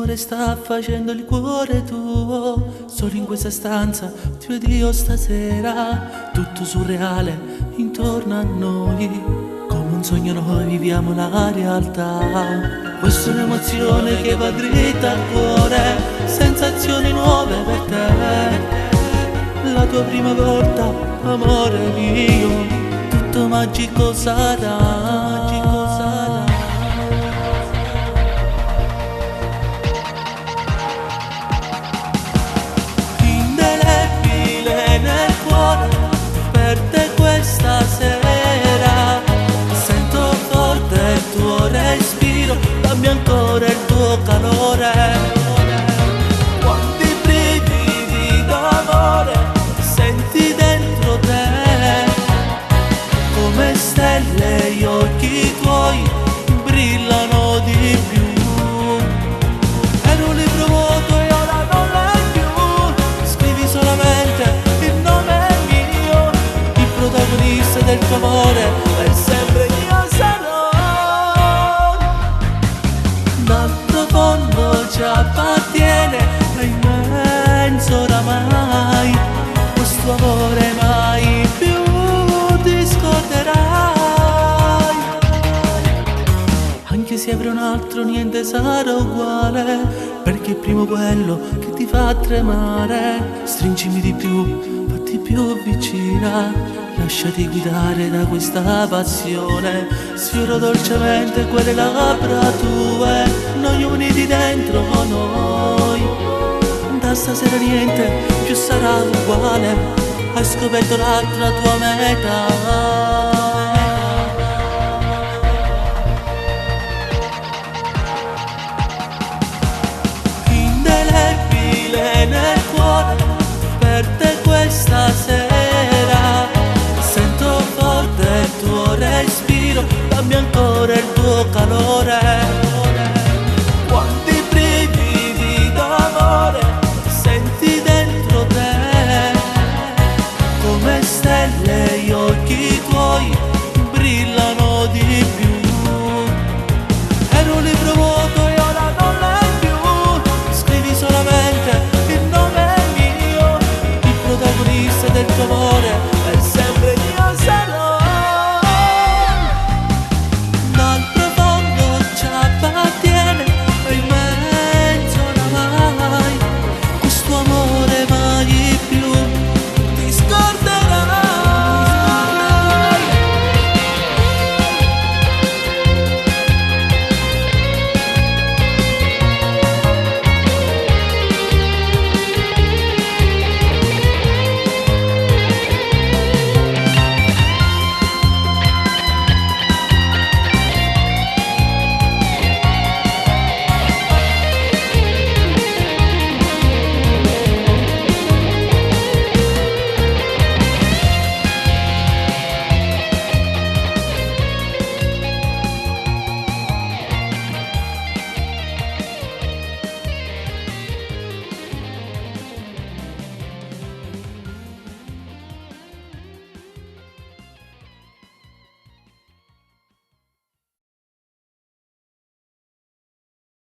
amore sta facendo il cuore tuo. Solo in questa stanza ti vedo io stasera, tutto surreale intorno a noi. Come un sogno noi viviamo la realtà. Questa è un'emozione che va dritta al cuore, sensazioni nuove per te. La tua prima volta, amore mio, tutto magico sarà. Indelebile nel cuore, per te questa sera. Sento forte il tuo respiro, dammi ancora il tuo calore. Quanti brividi d'amore senti dentro te, come stelle gli occhi tuoi brillano di più. Era un libro vuoto e ora non l'hai più, scrivi solamente il nome mio, il protagonista del tuo amore, per sempre io sarò. Dal profondo ci appartiene, è immenso oramai, questo amore mai più ti scorderai. Anche se avrò un altro niente sarà uguale, perché è primo quello che ti fa tremare. Stringimi di più, fatti più vicina, lasciati guidare da questa passione. Sfioro dolcemente quelle labbra tue, noi uniti dentro noi. Da stasera niente più sarà uguale, hai scoperto l'altra tua metà. Indelebile nel cuore, per te questa sera. Sento forte il tuo respiro, dammi ancora il tuo calore.